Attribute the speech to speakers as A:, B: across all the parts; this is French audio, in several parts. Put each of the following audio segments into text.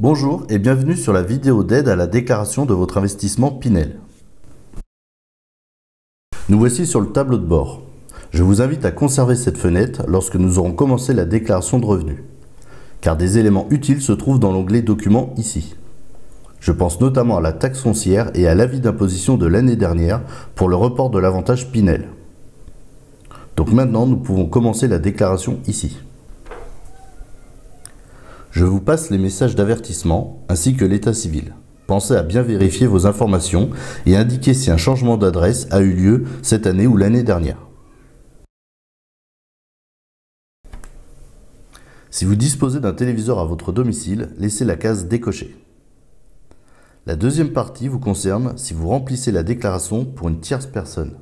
A: Bonjour et bienvenue sur la vidéo d'aide à la déclaration de votre investissement Pinel. Nous voici sur le tableau de bord. Je vous invite à conserver cette fenêtre lorsque nous aurons commencé la déclaration de revenus, car des éléments utiles se trouvent dans l'onglet Documents ici. Je pense notamment à la taxe foncière et à l'avis d'imposition de l'année dernière pour le report de l'avantage Pinel. Donc maintenant, nous pouvons commencer la déclaration ici. Je vous passe les messages d'avertissement ainsi que l'état civil. Pensez à bien vérifier vos informations et indiquer si un changement d'adresse a eu lieu cette année ou l'année dernière. Si vous disposez d'un téléviseur à votre domicile, laissez la case décochée. La deuxième partie vous concerne si vous remplissez la déclaration pour une tierce personne.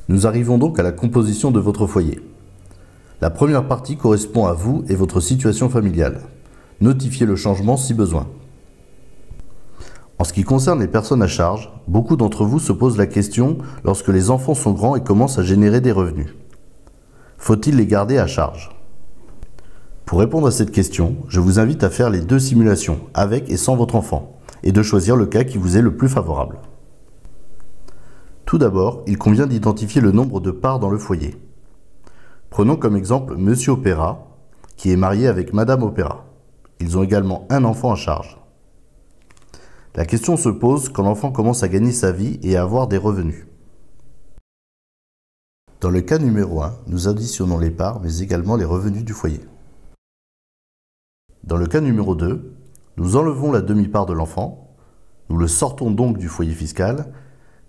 A: Nous arrivons donc à la composition de votre foyer. La première partie correspond à vous et votre situation familiale. Notifiez le changement si besoin. En ce qui concerne les personnes à charge, beaucoup d'entre vous se posent la question lorsque les enfants sont grands et commencent à générer des revenus. Faut-il les garder à charge? Pour répondre à cette question, je vous invite à faire les deux simulations, avec et sans votre enfant, et de choisir le cas qui vous est le plus favorable. Tout d'abord, il convient d'identifier le nombre de parts dans le foyer. Prenons comme exemple Monsieur Opéra, qui est marié avec Madame Opéra. Ils ont également un enfant à charge. La question se pose quand l'enfant commence à gagner sa vie et à avoir des revenus. Dans le cas numéro 1, nous additionnons les parts, mais également les revenus du foyer. Dans le cas numéro 2, nous enlevons la demi-part de l'enfant, nous le sortons donc du foyer fiscal,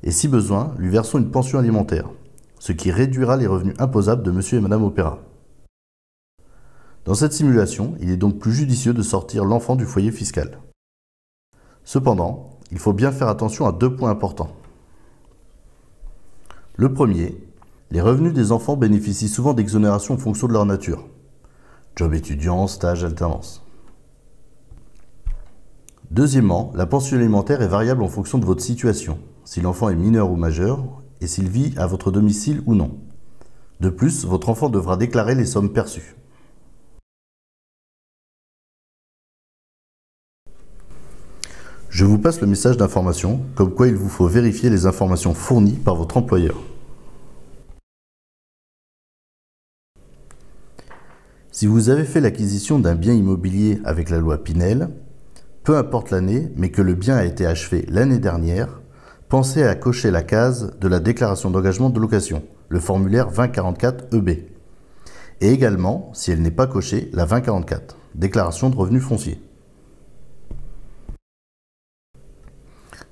A: et si besoin, lui versons une pension alimentaire, ce qui réduira les revenus imposables de Monsieur et Madame Opéra. Dans cette simulation, il est donc plus judicieux de sortir l'enfant du foyer fiscal. Cependant, il faut bien faire attention à deux points importants. Le premier, les revenus des enfants bénéficient souvent d'exonération en fonction de leur nature. Job étudiant, stage, alternance. Deuxièmement, la pension alimentaire est variable en fonction de votre situation, si l'enfant est mineur ou majeur, et s'il vit à votre domicile ou non. De plus, votre enfant devra déclarer les sommes perçues. Je vous passe le message d'information, comme quoi il vous faut vérifier les informations fournies par votre employeur. Si vous avez fait l'acquisition d'un bien immobilier avec la loi Pinel, peu importe l'année, mais que le bien a été achevé l'année dernière, pensez à cocher la case de la déclaration d'engagement de location, le formulaire 2044 EB. Et également, si elle n'est pas cochée, la 2044, déclaration de revenus fonciers.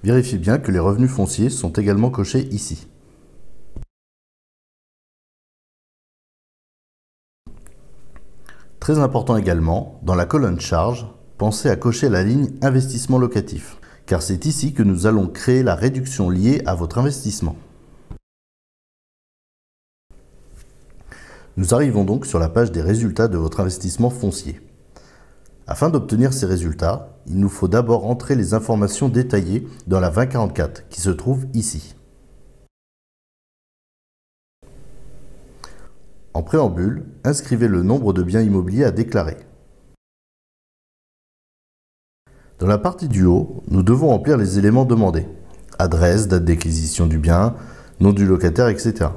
A: Vérifiez bien que les revenus fonciers sont également cochés ici. Très important également, dans la colonne charge, pensez à cocher la ligne investissement locatif, car c'est ici que nous allons créer la réduction liée à votre investissement. Nous arrivons donc sur la page des résultats de votre investissement foncier. Afin d'obtenir ces résultats, il nous faut d'abord entrer les informations détaillées dans la 2044 qui se trouve ici. En préambule, inscrivez le nombre de biens immobiliers à déclarer. Dans la partie du haut, nous devons remplir les éléments demandés. Adresse, date d'acquisition du bien, nom du locataire, etc.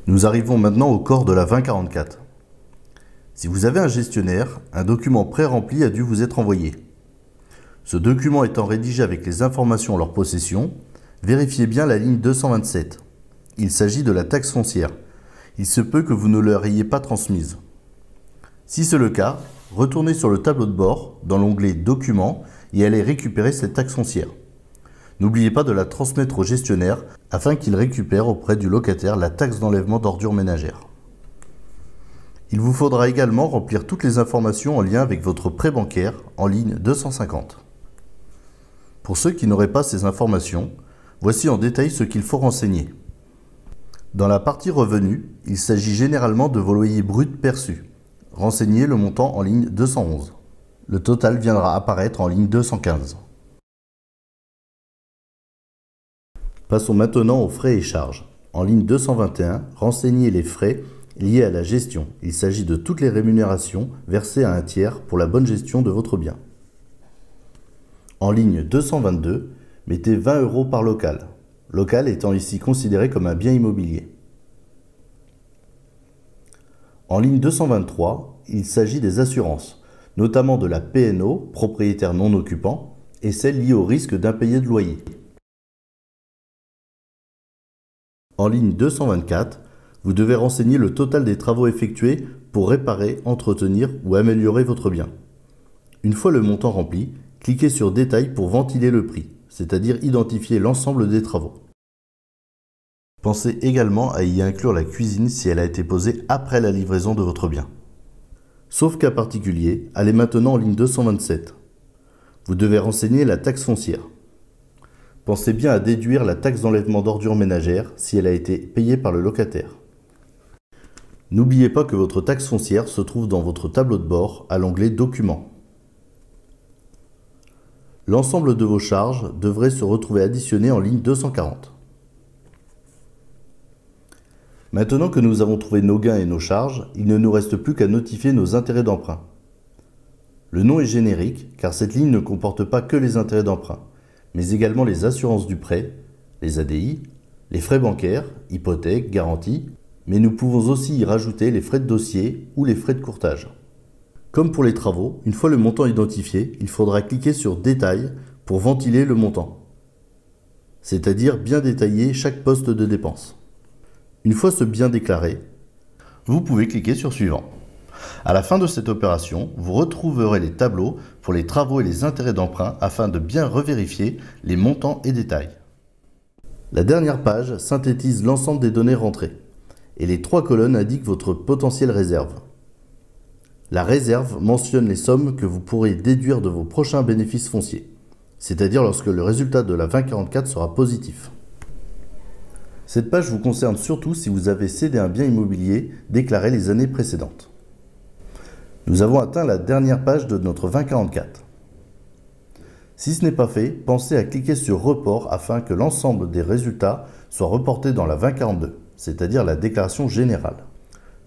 A: Nous arrivons maintenant au corps de la 2044. Si vous avez un gestionnaire, un document pré-rempli a dû vous être envoyé. Ce document étant rédigé avec les informations en leur possession, vérifiez bien la ligne 227. Il s'agit de la taxe foncière. Il se peut que vous ne leur ayez pas transmise. Si c'est le cas, retournez sur le tableau de bord dans l'onglet Documents et allez récupérer cette taxe foncière. N'oubliez pas de la transmettre au gestionnaire afin qu'il récupère auprès du locataire la taxe d'enlèvement d'ordures ménagères. Il vous faudra également remplir toutes les informations en lien avec votre prêt bancaire en ligne 250. Pour ceux qui n'auraient pas ces informations, voici en détail ce qu'il faut renseigner. Dans la partie revenus, il s'agit généralement de vos loyers bruts perçus. Renseignez le montant en ligne 211. Le total viendra apparaître en ligne 215. Passons maintenant aux frais et charges. En ligne 221, renseignez les frais lié à la gestion. Il s'agit de toutes les rémunérations versées à un tiers pour la bonne gestion de votre bien. En ligne 222, mettez 20 € par local. Local étant ici considéré comme un bien immobilier. En ligne 223, il s'agit des assurances, notamment de la P&O, propriétaire non occupant, et celles liées au risque d'impayé de loyer. En ligne 224, vous devez renseigner le total des travaux effectués pour réparer, entretenir ou améliorer votre bien. Une fois le montant rempli, cliquez sur Détail pour ventiler le prix, c'est-à-dire identifier l'ensemble des travaux. Pensez également à y inclure la cuisine si elle a été posée après la livraison de votre bien. Sauf cas particulier, allez maintenant en ligne 227. Vous devez renseigner la taxe foncière. Pensez bien à déduire la taxe d'enlèvement d'ordures ménagères si elle a été payée par le locataire. N'oubliez pas que votre taxe foncière se trouve dans votre tableau de bord à l'onglet Documents. L'ensemble de vos charges devrait se retrouver additionné en ligne 240. Maintenant que nous avons trouvé nos gains et nos charges, il ne nous reste plus qu'à notifier nos intérêts d'emprunt. Le nom est générique car cette ligne ne comporte pas que les intérêts d'emprunt, mais également les assurances du prêt, les ADI, les frais bancaires, hypothèques, garanties, mais nous pouvons aussi y rajouter les frais de dossier ou les frais de courtage. Comme pour les travaux, une fois le montant identifié, il faudra cliquer sur Détail pour ventiler le montant, c'est-à-dire bien détailler chaque poste de dépense. Une fois ce bien déclaré, vous pouvez cliquer sur Suivant. À la fin de cette opération, vous retrouverez les tableaux pour les travaux et les intérêts d'emprunt afin de bien revérifier les montants et détails. La dernière page synthétise l'ensemble des données rentrées et les 3 colonnes indiquent votre potentielle réserve. La réserve mentionne les sommes que vous pourrez déduire de vos prochains bénéfices fonciers, c'est-à-dire lorsque le résultat de la 2044 sera positif. Cette page vous concerne surtout si vous avez cédé un bien immobilier déclaré les années précédentes. Nous avons atteint la dernière page de notre 2044. Si ce n'est pas fait, pensez à cliquer sur Report afin que l'ensemble des résultats soient reportés dans la 2042, c'est-à-dire la déclaration générale.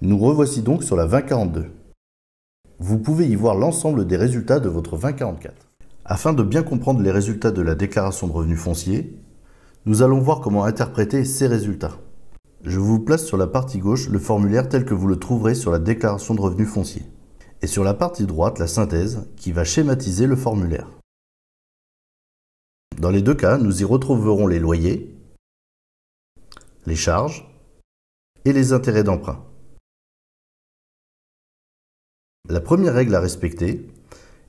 A: Nous revoici donc sur la 2042. Vous pouvez y voir l'ensemble des résultats de votre 2044. Afin de bien comprendre les résultats de la déclaration de revenus fonciers, nous allons voir comment interpréter ces résultats. Je vous place sur la partie gauche le formulaire tel que vous le trouverez sur la déclaration de revenus fonciers. Et sur la partie droite, la synthèse qui va schématiser le formulaire. Dans les deux cas, nous y retrouverons les loyers, les charges et les intérêts d'emprunt. La première règle à respecter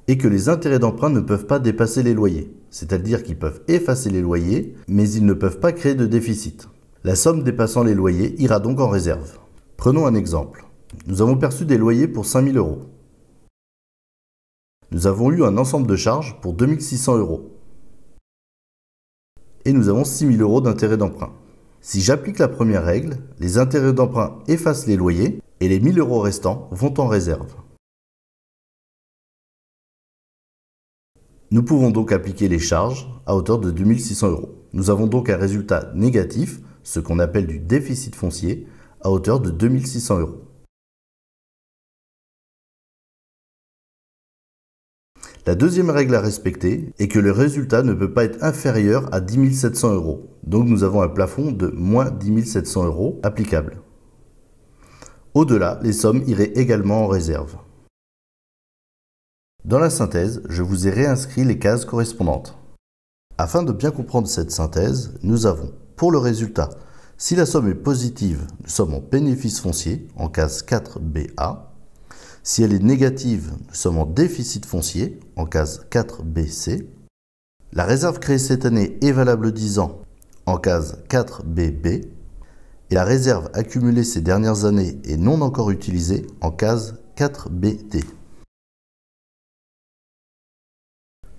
A: est que les intérêts d'emprunt ne peuvent pas dépasser les loyers, c'est-à-dire qu'ils peuvent effacer les loyers, mais ils ne peuvent pas créer de déficit. La somme dépassant les loyers ira donc en réserve. Prenons un exemple. Nous avons perçu des loyers pour 5 000 €. Nous avons eu un ensemble de charges pour 2 600 €. Et nous avons 6 000 € d'intérêts d'emprunt. Si j'applique la première règle, les intérêts d'emprunt effacent les loyers et les 1 000 € restants vont en réserve. Nous pouvons donc appliquer les charges à hauteur de 2 600 €. Nous avons donc un résultat négatif, ce qu'on appelle du déficit foncier, à hauteur de 2 600 €. La deuxième règle à respecter est que le résultat ne peut pas être inférieur à 10 700 €. Donc nous avons un plafond de moins 10 700 € applicable. Au-delà, les sommes iraient également en réserve. Dans la synthèse, je vous ai réinscrit les cases correspondantes. Afin de bien comprendre cette synthèse, nous avons, pour le résultat, si la somme est positive, nous sommes en bénéfice foncier, en case 4BA. Si elle est négative, nous sommes en déficit foncier, en case 4BC. La réserve créée cette année est valable 10 ans, en case 4BB. Et la réserve accumulée ces dernières années et non encore utilisée, en case 4BD.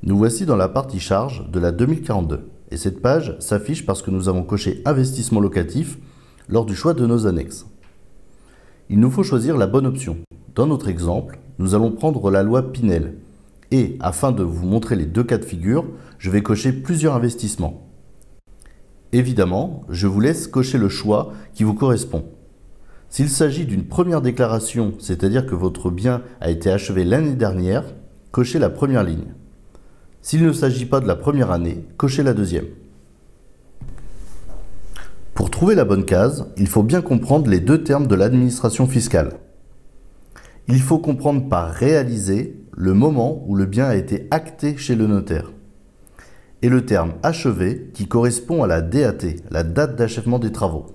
A: Nous voici dans la partie charge de la 2042. Et cette page s'affiche parce que nous avons coché investissement locatif lors du choix de nos annexes. Il nous faut choisir la bonne option. Dans notre exemple, nous allons prendre la loi Pinel. Et afin de vous montrer les deux cas de figure, je vais cocher plusieurs investissements. Évidemment, je vous laisse cocher le choix qui vous correspond. S'il s'agit d'une première déclaration, c'est-à-dire que votre bien a été achevé l'année dernière, cochez la première ligne. S'il ne s'agit pas de la première année, cochez la deuxième. Pour trouver la bonne case, il faut bien comprendre les deux termes de l'administration fiscale. Il faut comprendre par réaliser le moment où le bien a été acté chez le notaire. Et le terme achevé qui correspond à la DAT, la date d'achèvement des travaux.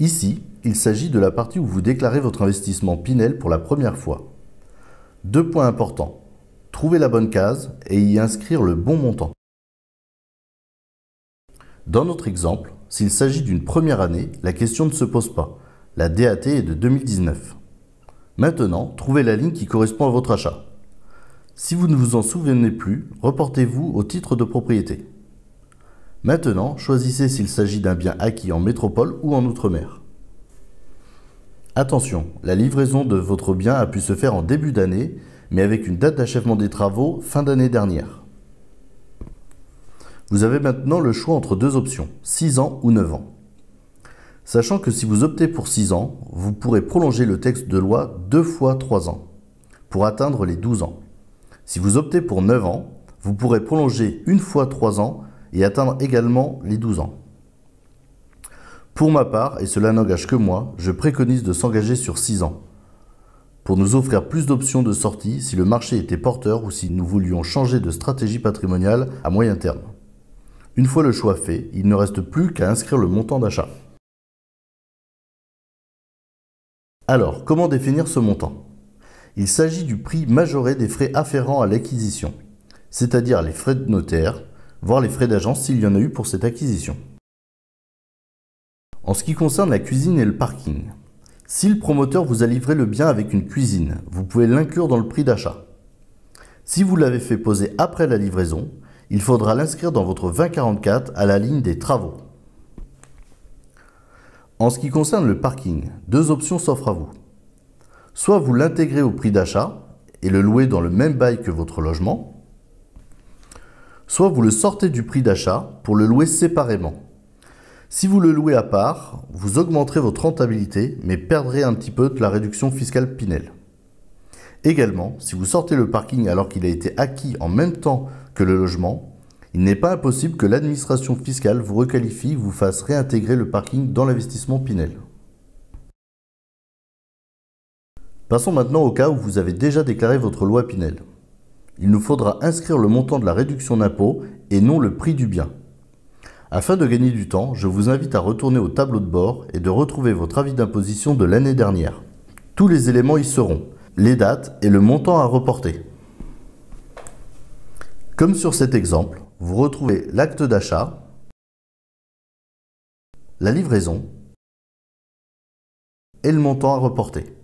A: Ici, il s'agit de la partie où vous déclarez votre investissement Pinel pour la première fois. Deux points importants. Trouver la bonne case et y inscrire le bon montant. Dans notre exemple, s'il s'agit d'une première année, la question ne se pose pas. La DAT est de 2019. Maintenant, trouvez la ligne qui correspond à votre achat. Si vous ne vous en souvenez plus, reportez-vous au titre de propriété. Maintenant, choisissez s'il s'agit d'un bien acquis en métropole ou en outre-mer. Attention, la livraison de votre bien a pu se faire en début d'année, mais avec une date d'achèvement des travaux fin d'année dernière. Vous avez maintenant le choix entre deux options, 6 ans ou 9 ans. Sachant que si vous optez pour 6 ans, vous pourrez prolonger le texte de loi 2 fois 3 ans, pour atteindre les 12 ans. Si vous optez pour 9 ans, vous pourrez prolonger 1 fois 3 ans et atteindre également les 12 ans. Pour ma part, et cela n'engage que moi, je préconise de s'engager sur 6 ans, pour nous offrir plus d'options de sortie si le marché était porteur ou si nous voulions changer de stratégie patrimoniale à moyen terme. Une fois le choix fait, il ne reste plus qu'à inscrire le montant d'achat. Alors, comment définir ce montant? Il s'agit du prix majoré des frais afférents à l'acquisition, c'est-à-dire les frais de notaire, voire les frais d'agence s'il y en a eu pour cette acquisition. En ce qui concerne la cuisine et le parking, si le promoteur vous a livré le bien avec une cuisine, vous pouvez l'inclure dans le prix d'achat. Si vous l'avez fait poser après la livraison, il faudra l'inscrire dans votre 2044 à la ligne des travaux. En ce qui concerne le parking, deux options s'offrent à vous. Soit vous l'intégrez au prix d'achat et le louez dans le même bail que votre logement, soit vous le sortez du prix d'achat pour le louer séparément. Si vous le louez à part, vous augmenterez votre rentabilité mais perdrez un petit peu de la réduction fiscale Pinel. Également, si vous sortez le parking alors qu'il a été acquis en même temps que le logement, il n'est pas impossible que l'administration fiscale vous requalifie, vous fasse réintégrer le parking dans l'investissement Pinel. Passons maintenant au cas où vous avez déjà déclaré votre loi Pinel. Il nous faudra inscrire le montant de la réduction d'impôt et non le prix du bien. Afin de gagner du temps, je vous invite à retourner au tableau de bord et de retrouver votre avis d'imposition de l'année dernière. Tous les éléments y seront, les dates et le montant à reporter. Comme sur cet exemple, vous retrouvez l'acte d'achat, la livraison et le montant à reporter.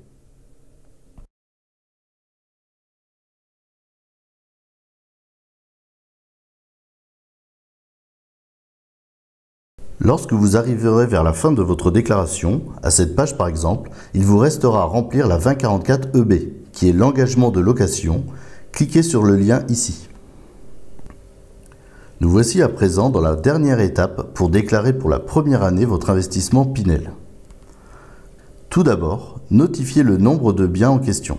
A: Lorsque vous arriverez vers la fin de votre déclaration, à cette page par exemple, il vous restera à remplir la 2044 EB, qui est l'engagement de location. Cliquez sur le lien ici. Nous voici à présent dans la dernière étape pour déclarer pour la première année votre investissement Pinel. Tout d'abord, notifiez le nombre de biens en question.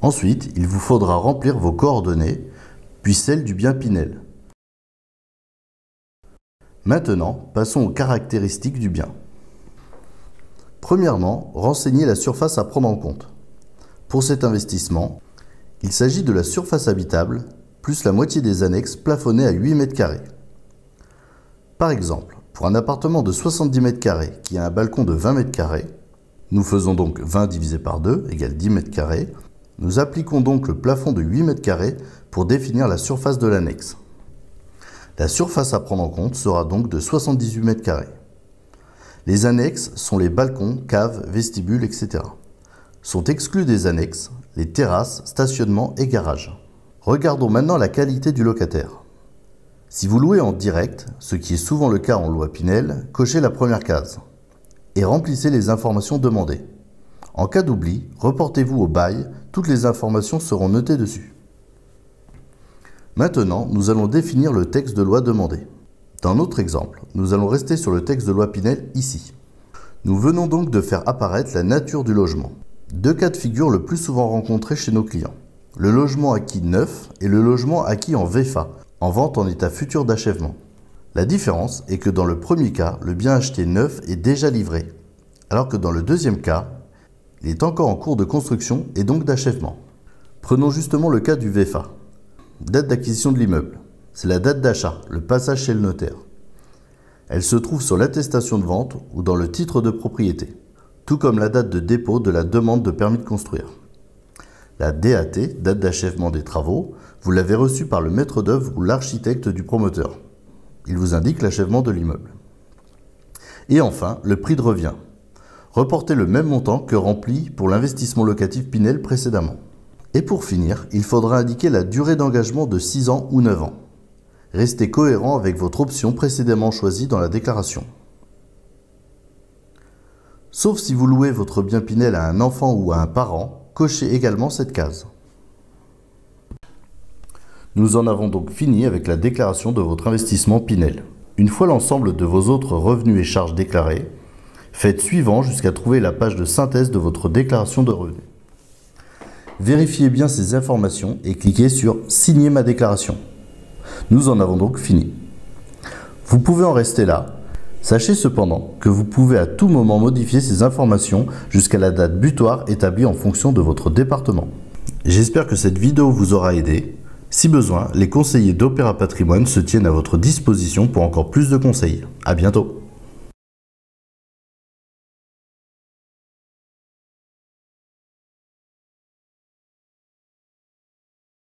A: Ensuite, il vous faudra remplir vos coordonnées, puis celles du bien Pinel. Maintenant, passons aux caractéristiques du bien. Premièrement, renseignez la surface à prendre en compte. Pour cet investissement, il s'agit de la surface habitable, plus la moitié des annexes plafonnées à 8 mètres carrés. Par exemple, pour un appartement de 70 mètres carrés qui a un balcon de 20 mètres carrés, nous faisons donc 20 divisé par 2 égale 10 mètres carrés, nous appliquons donc le plafond de 8 mètres carrés pour définir la surface de l'annexe. La surface à prendre en compte sera donc de 78 mètres carrés. Les annexes sont les balcons, caves, vestibules, etc. Sont exclus des annexes les terrasses, stationnements et garages. Regardons maintenant la qualité du locataire. Si vous louez en direct, ce qui est souvent le cas en loi Pinel, cochez la première case et remplissez les informations demandées. En cas d'oubli, reportez-vous au bail, toutes les informations seront notées dessus. Maintenant, nous allons définir le texte de loi demandé. Dans notre exemple, nous allons rester sur le texte de loi Pinel ici. Nous venons donc de faire apparaître la nature du logement. Deux cas de figure le plus souvent rencontrés chez nos clients. Le logement acquis neuf et le logement acquis en VFA, en vente en état futur d'achèvement. La différence est que dans le premier cas, le bien acheté neuf est déjà livré, alors que dans le deuxième cas, il est encore en cours de construction et donc d'achèvement. Prenons justement le cas du VFA. Date d'acquisition de l'immeuble. C'est la date d'achat, le passage chez le notaire. Elle se trouve sur l'attestation de vente ou dans le titre de propriété, tout comme la date de dépôt de la demande de permis de construire. La DAT, date d'achèvement des travaux, vous l'avez reçue par le maître d'œuvre ou l'architecte du promoteur. Il vous indique l'achèvement de l'immeuble. Et enfin, le prix de revient. Reportez le même montant que rempli pour l'investissement locatif Pinel précédemment. Et pour finir, il faudra indiquer la durée d'engagement de 6 ans ou 9 ans. Restez cohérent avec votre option précédemment choisie dans la déclaration. Sauf si vous louez votre bien Pinel à un enfant ou à un parent, cochez également cette case. Nous en avons donc fini avec la déclaration de votre investissement Pinel. Une fois l'ensemble de vos autres revenus et charges déclarés, faites suivant jusqu'à trouver la page de synthèse de votre déclaration de revenus. Vérifiez bien ces informations et cliquez sur « Signer ma déclaration ». Nous en avons donc fini. Vous pouvez en rester là. Sachez cependant que vous pouvez à tout moment modifier ces informations jusqu'à la date butoir établie en fonction de votre département. J'espère que cette vidéo vous aura aidé. Si besoin, les conseillers d'Opéra Patrimoine se tiennent à votre disposition pour encore plus de conseils. À bientôt.